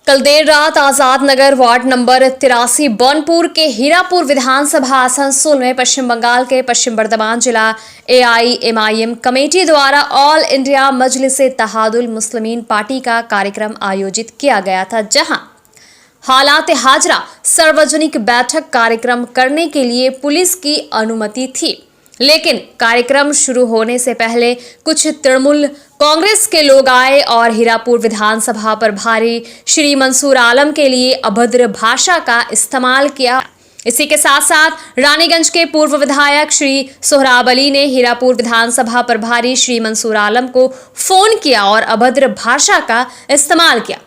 कल देर रात Azad Nagar ward number 83 Burnpur के हीरापुर विधानसभा आसनसोल में पश्चिम बंगाल के पश्चिम बर्धमान जिला AIMIM कमेटी द्वारा ऑल इंडिया मजलिस-ए-इत्तेहादुल मुस्लिमीन पार्टी का कार्यक्रम आयोजित किया गया था, जहां हालात हाजरा सार्वजनिक बैठक कार्यक्रम करने के लिए पुलिस की अनुमति थी, लेकिन कार्यक्रम शुरू होने से पहले कुछ तृणमूल कांग्रेस के लोग आए और हीरापुर विधानसभा प्रभारी श्री मंसूर आलम के लिए अभद्र भाषा का इस्तेमाल किया। इसी के साथ साथ रानीगंज के पूर्व विधायक श्री सोहराब अली ने हीरापुर विधानसभा प्रभारी श्री मंसूर आलम को फोन किया और अभद्र भाषा का इस्तेमाल किया।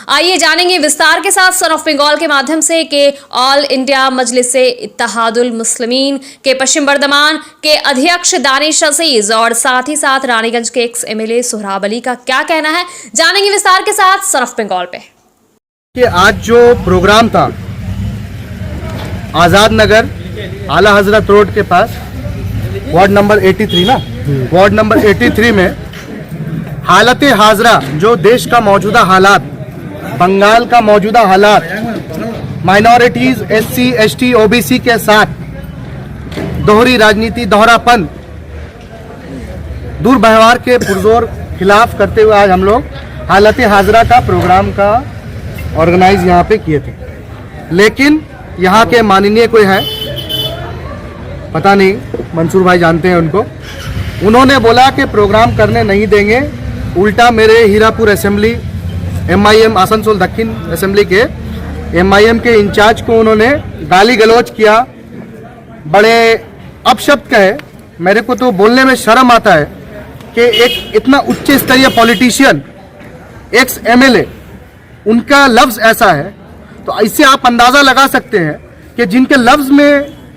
आइए जानेंगे विस्तार के साथ सन ऑफ बंगाल के माध्यम से कि ऑल इंडिया मजलिस-ए-इत्तेहादुल मुस्लिमीन के पश्चिम बर्धमान के अध्यक्ष दानिश अजीज और साथ ही साथ रानीगंज के एक्स MLA सोहराब अली का क्या कहना है। जानेंगे विस्तार के साथ सन ऑफ बंगाल पे। कि आज जो प्रोग्राम था आजाद नगर आला हजरत रोड के पास वार्ड नंबर 83 ना, वार्ड नंबर 83 में हालत हाजरा जो देश का मौजूदा हालात, बंगाल का मौजूदा हालात, माइनॉरिटीज SC ST OBC के साथ दोहरी राजनीति, दोहरापन, दुर्व्यवहार के पुरजोर खिलाफ करते हुए आज हम लोग हालत हाजरा का प्रोग्राम का ऑर्गेनाइज यहाँ पे किए थे। लेकिन यहाँ के माननीय कोई है, पता नहीं, मंसूर भाई जानते हैं उनको, उन्होंने बोला कि प्रोग्राम करने नहीं देंगे। उल्टा मेरे हीरापुर असेंबली MIM आसनसोल दक्षिण असेंबली के MIM के इंचार्ज को उन्होंने गाली गलौज किया, बड़े अपशब्द कहे। मेरे को तो बोलने में शर्म आता है कि एक इतना उच्च स्तरीय पॉलिटिशियन, एक्स MLA, उनका लफ्ज ऐसा है, तो इससे आप अंदाज़ा लगा सकते हैं कि जिनके लफ्ज में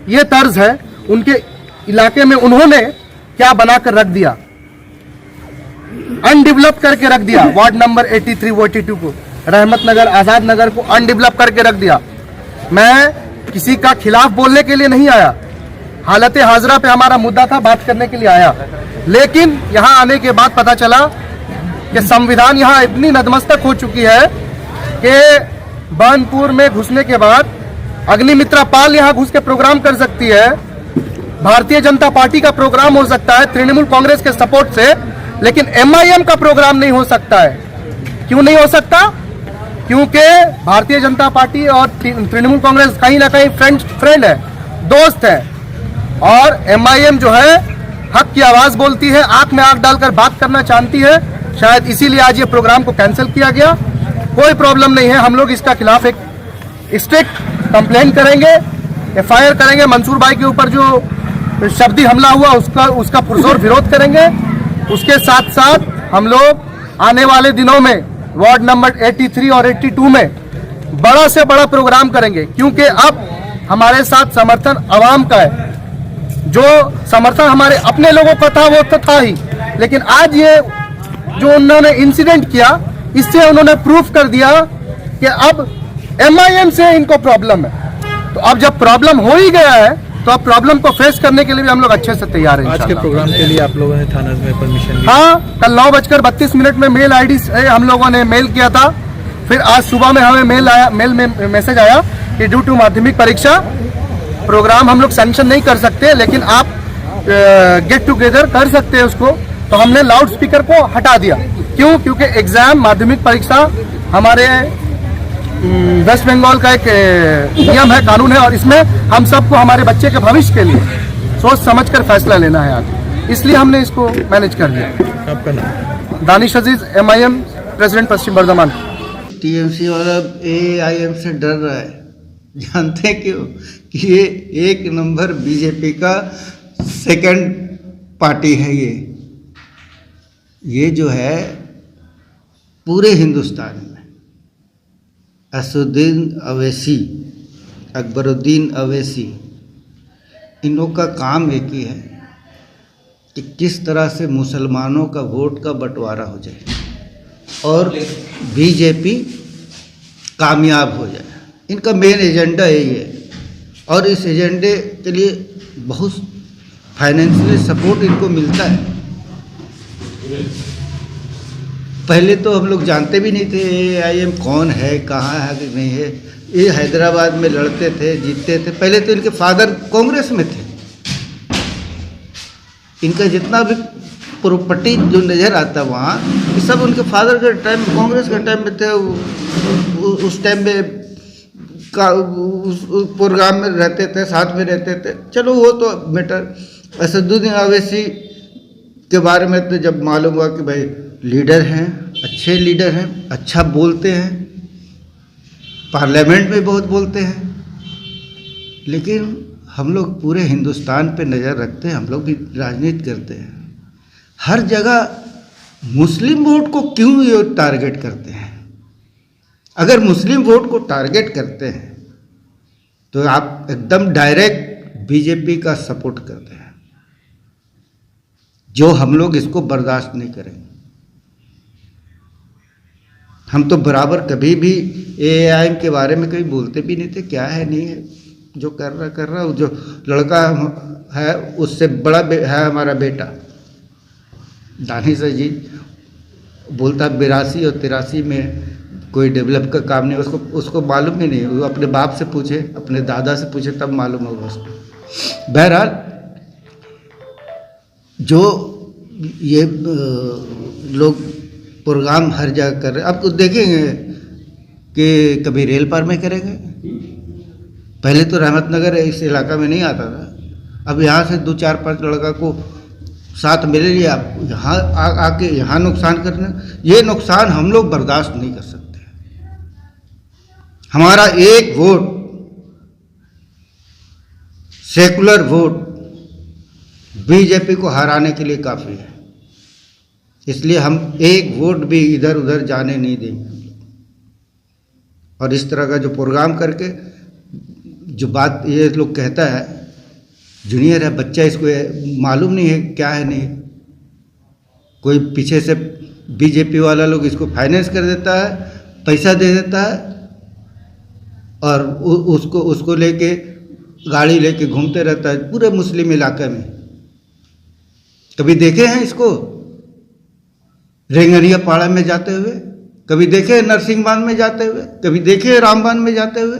ये तर्ज है, उनके इलाके में उन्होंने क्या बनाकर रख दिया, अनडेवलप करके रख दिया। वार्ड नंबर 83 82 को, रहमत नगर, आजाद नगर को अनडेवलप करके रख दिया। मैं किसी का खिलाफ बोलने के लिए नहीं आया, हालत हाजरा पे हमारा मुद्दा था, बात करने के लिए आया। लेकिन यहाँ आने के बाद पता चला कि संविधान यहाँ इतनी नतमस्तक हो चुकी है कि बनपुर में घुसने के बाद अग्निमित्रा पाल यहाँ घुस के प्रोग्राम कर सकती है, भारतीय जनता पार्टी का प्रोग्राम हो सकता है तृणमूल कांग्रेस के सपोर्ट से, लेकिन MIM का प्रोग्राम नहीं हो सकता है। क्यों नहीं हो सकता? क्योंकि भारतीय जनता पार्टी और तृणमूल कांग्रेस कहीं ना कहीं फ्रेंड है, दोस्त है, और MIM जो है हक की आवाज बोलती है, आंख में आंख डालकर बात करना जानती है। शायद इसीलिए आज ये प्रोग्राम को कैंसिल किया गया। कोई प्रॉब्लम नहीं है, हम लोग इसका खिलाफ एक स्ट्रिक्ट कंप्लेंट करेंगे, FIR करेंगे। मंसूर भाई के ऊपर जो शब्दी हमला हुआ उसका पुरजोर विरोध करेंगे। उसके साथ साथ हम लोग आने वाले दिनों में वार्ड नंबर 83 और 82 में बड़ा से बड़ा प्रोग्राम करेंगे, क्योंकि अब हमारे साथ समर्थन आवाम का है। जो समर्थन हमारे अपने लोगों का था वो तो था ही, लेकिन आज ये जो उन्होंने इंसिडेंट किया, इससे उन्होंने प्रूफ कर दिया कि अब MIM से इनको प्रॉब्लम है। तो अब जब प्रॉब्लम हो ही गया है, तो अब प्रॉब्लम को फेस करने के लिए भी हम लोग अच्छे से तैयार हैं। आज के प्रोग्राम के लिए आप लोगों ने थाना में परमिशन ली? हाँ, कल 9:32 में मेल ID से हम लोगों ने मेल किया था। फिर आज सुबह में हमें मेल में मैसेज आया कि ड्यू टू माध्यमिक परीक्षा प्रोग्राम हम लोग सैंक्शन नहीं कर सकते, लेकिन आप गेट टुगेदर कर सकते हैं उसको। तो हमने लाउड स्पीकर को हटा दिया। क्यों? क्योंकि एग्जाम, माध्यमिक परीक्षा हमारे वेस्ट बंगाल का एक नियम है, कानून है, और इसमें हम सबको हमारे बच्चे के भविष्य के लिए सोच समझकर फैसला लेना है आज, इसलिए हमने इसको मैनेज कर दिया। आपका नाम? दानिश अजीज, MIM प्रेसिडेंट पश्चिम बर्धमान। TMC वाला AIM से डर रहा है, जानते क्यों? कि ये एक नंबर BJP का सेकंड पार्टी है। ये जो है पूरे हिंदुस्तान में असुद्दीन अवैसी, अकबरुद्दीन अवैसी, इन लोग का काम एक ही है कि किस तरह से मुसलमानों का वोट का बंटवारा हो जाए और BJP कामयाब हो जाए। इनका मेन एजेंडा यही है, और इस एजेंडे के लिए बहुत फाइनेंशियल सपोर्ट इनको मिलता है। पहले तो हम लोग जानते भी नहीं थे AIM कौन है, कहाँ है कि नहीं है। ये हैदराबाद में लड़ते थे, जीतते थे। पहले तो इनके फादर कांग्रेस में थे। इनका जितना भी प्रॉपर्टी जो नज़र आता वहाँ, ये सब उनके फादर के टाइम, कांग्रेस के टाइम में थे। उस टाइम में उस प्रोग्राम में रहते थे, साथ में रहते थे। चलो वो तो मैटर। असदुद्दीन ओवैसी के बारे में तो जब मालूम हुआ कि भाई लीडर हैं, अच्छे लीडर हैं, अच्छा बोलते हैं, पार्लियामेंट में बहुत बोलते हैं, लेकिन हम लोग पूरे हिंदुस्तान पे नज़र रखते हैं। हम लोग भी राजनीति करते हैं। हर जगह मुस्लिम वोट को क्यों ये टारगेट करते हैं? अगर मुस्लिम वोट को टारगेट करते हैं तो आप एकदम डायरेक्ट बीजेपी का सपोर्ट करते हैं, जो हम लोग इसको बर्दाश्त नहीं करेंगे। हम तो बराबर कभी भी AIM के बारे में कभी बोलते भी नहीं थे। क्या है नहीं है, जो कर रहा। जो लड़का है उससे बड़ा है हमारा बेटा दानिश जी, बोलता 82 और 83 में कोई डेवलप का काम नहीं। उसको मालूम ही नहीं। वो अपने बाप से पूछे, अपने दादा से पूछे, तब मालूम होगा उसको। बहरहाल जो ये लोग प्रोग्राम हर जगह कर रहे हैं, अब तो देखेंगे कि कभी रेल पार में करेंगे। पहले तो रहमत नगर इस इलाका में नहीं आता था। अब यहाँ से 2, 4, 5 लड़का को साथ मिले लिए आप यहाँ आके यहाँ नुकसान करना, ये नुकसान हम लोग बर्दाश्त नहीं कर सकते। हमारा एक वोट, सेकुलर वोट, बीजेपी को हराने के लिए काफ़ी है। इसलिए हम एक वोट भी इधर उधर जाने नहीं देंगे। और इस तरह का जो प्रोग्राम करके जो बात ये लोग कहता है, जूनियर है, बच्चा, इसको मालूम नहीं है क्या है नहीं। कोई पीछे से बीजेपी वाला लोग इसको फाइनेंस कर देता है, पैसा दे देता है, और उसको लेके गाड़ी लेके घूमते रहता है पूरे मुस्लिम इलाके में। कभी देखे हैं इसको रेंगरिया पाड़ा में जाते हुए? कभी देखे नरसिंहबान में जाते हुए? कभी देखे रामबान में जाते हुए?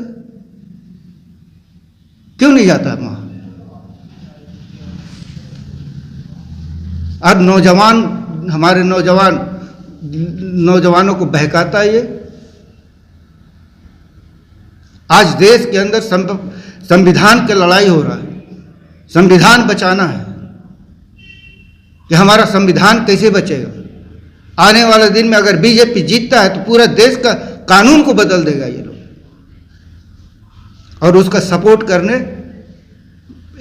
क्यों नहीं जाता वहां? अब नौजवान, हमारे नौजवानों को बहकाता है ये। आज देश के अंदर संविधान की लड़ाई हो रहा है। संविधान बचाना है कि हमारा संविधान कैसे बचेगा। आने वाले दिन में अगर बीजेपी जीतता है तो पूरा देश का कानून को बदल देगा ये लोग, और उसका सपोर्ट करने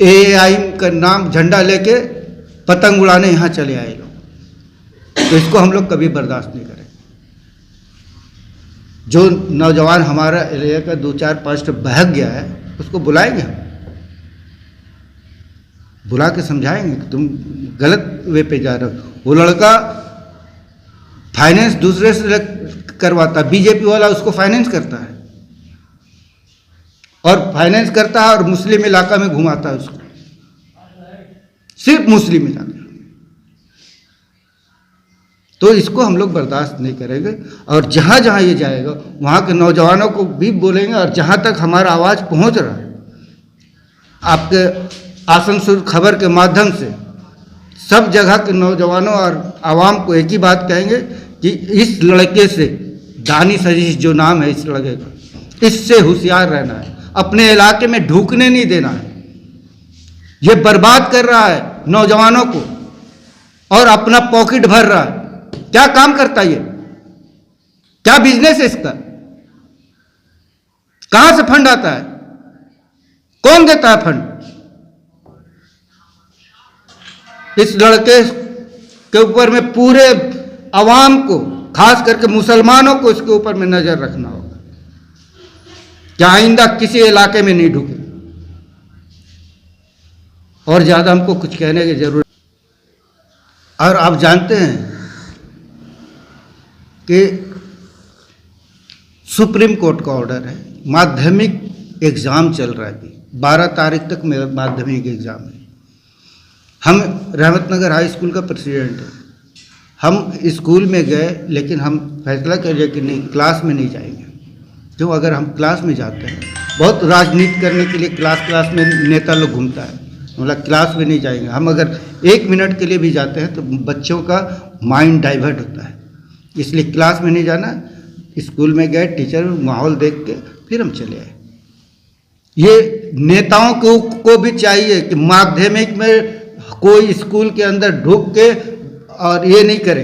AIM का नाम झंडा लेके पतंग उड़ाने यहाँ चले आए लोग। तो इसको हम लोग कभी बर्दाश्त नहीं करेंगे। जो नौजवान हमारा एरिया का 2, 4, 5 बहक गया है, उसको बुलाएंगे हम, बुला के समझाएंगे कि तुम गलत वे पे जा रहे हो। वो लड़का फाइनेंस दूसरे से करवाता, बीजेपी वाला उसको फाइनेंस करता है, और फाइनेंस करता है और मुस्लिम इलाका में घुमाता है उसको, सिर्फ मुस्लिम इलाका। तो इसको हम लोग बर्दाश्त नहीं करेंगे। और जहाँ जहाँ ये जाएगा वहाँ के नौजवानों को भी बोलेंगे। और जहाँ तक हमारा आवाज़ पहुँच रहा है, आपके आसनसोल खबर के माध्यम से सब जगह के नौजवानों और आवाम को एक ही बात कहेंगे कि इस लड़के से, दानिश अजीज जो नाम है इस लड़के का, इससे होशियार रहना है। अपने इलाके में ढूकने नहीं देना है। ये बर्बाद कर रहा है नौजवानों को और अपना पॉकेट भर रहा है। क्या काम करता है ये? क्या बिजनेस है इसका? कहां से फंड आता है? कौन देता है फंड? इस लड़के के ऊपर में पूरे अवाम को, खास करके मुसलमानों को इसके ऊपर में नजर रखना होगा कि आइंदा किसी इलाके में नहीं ढुके। और ज़्यादा हमको कुछ कहने की जरूरत। और आप जानते हैं कि सुप्रीम कोर्ट का ऑर्डर है, माध्यमिक एग्ज़ाम चल रहा है, 12 तारीख तक मेरा माध्यमिक एग्ज़ाम है। हम रहमत नगर हाई स्कूल का प्रेसिडेंट है। हम स्कूल में गए, लेकिन हम फैसला कर लिया कि नहीं, क्लास में नहीं जाएंगे। क्यों? अगर हम क्लास में जाते हैं, बहुत राजनीति करने के लिए क्लास में नेता लोग घूमता है, मतलब क्लास में नहीं जाएंगे। हम अगर 1 मिनट के लिए भी जाते हैं तो बच्चों का माइंड डाइवर्ट होता है, इसलिए क्लास में नहीं जाना। स्कूल में गए, टीचर माहौल देख के फिर हम चले आए। ये नेताओं को भी चाहिए कि माध्यमिक में कोई स्कूल के अंदर ढुक के और ये नहीं करे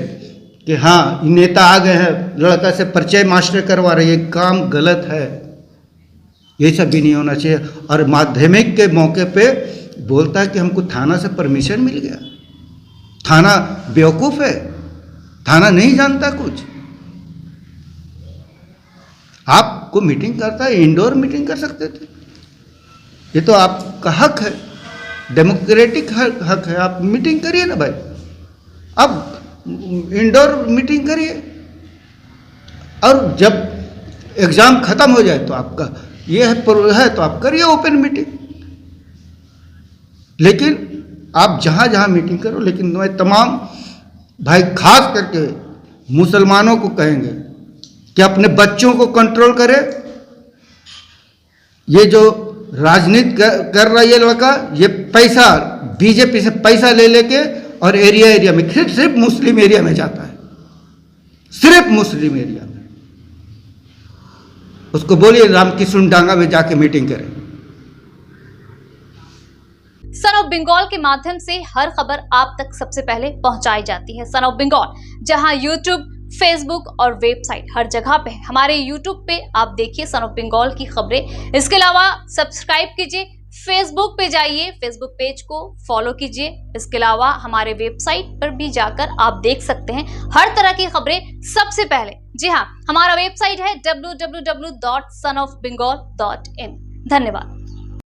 कि हाँ नेता आ गए हैं, लड़का से परिचय मास्टर करवा रहे, ये काम गलत है, ये सब भी नहीं होना चाहिए। और माध्यमिक के मौके पे बोलता है कि हमको थाना से परमिशन मिल गया। थाना बेवकूफ़ है, थाना नहीं जानता कुछ। आपको मीटिंग करता है, इंडोर मीटिंग कर सकते थे, ये तो आपका हक है, डेमोक्रेटिक हक है, आप मीटिंग करिए ना भाई। अब इंडोर मीटिंग करिए, और जब एग्ज़ाम ख़त्म हो जाए तो आपका ये है तो आप करिए ओपन मीटिंग। लेकिन आप जहाँ जहाँ मीटिंग करो, लेकिन मैं तमाम भाई खास करके मुसलमानों को कहेंगे कि अपने बच्चों को कंट्रोल करें। ये जो राजनीति कर रहा है ये लड़का, ये पैसा बीजेपी से पैसा ले लेके और एरिया में सिर्फ मुस्लिम एरिया में जाता है, सिर्फ मुस्लिम एरिया में। उसको बोलिए रामकिशुन डांगा में जाके मीटिंग करें। सन ऑफ बंगाल के माध्यम से हर खबर आप तक सबसे पहले पहुंचाई जाती है। सन ऑफ बंगाल, जहां यूट्यूब, फेसबुक और वेबसाइट हर जगह पे। हमारे यूट्यूब पे आप देखिए सन ऑफ बंगाल की खबरें। इसके अलावा सब्सक्राइब कीजिए, फेसबुक पे जाइए, फेसबुक पेज को फॉलो कीजिए। इसके अलावा हमारे वेबसाइट पर भी जाकर आप देख सकते हैं हर तरह की खबरें सबसे पहले। जी हाँ, हमारा वेबसाइट है www.sonofbengal.in। धन्यवाद।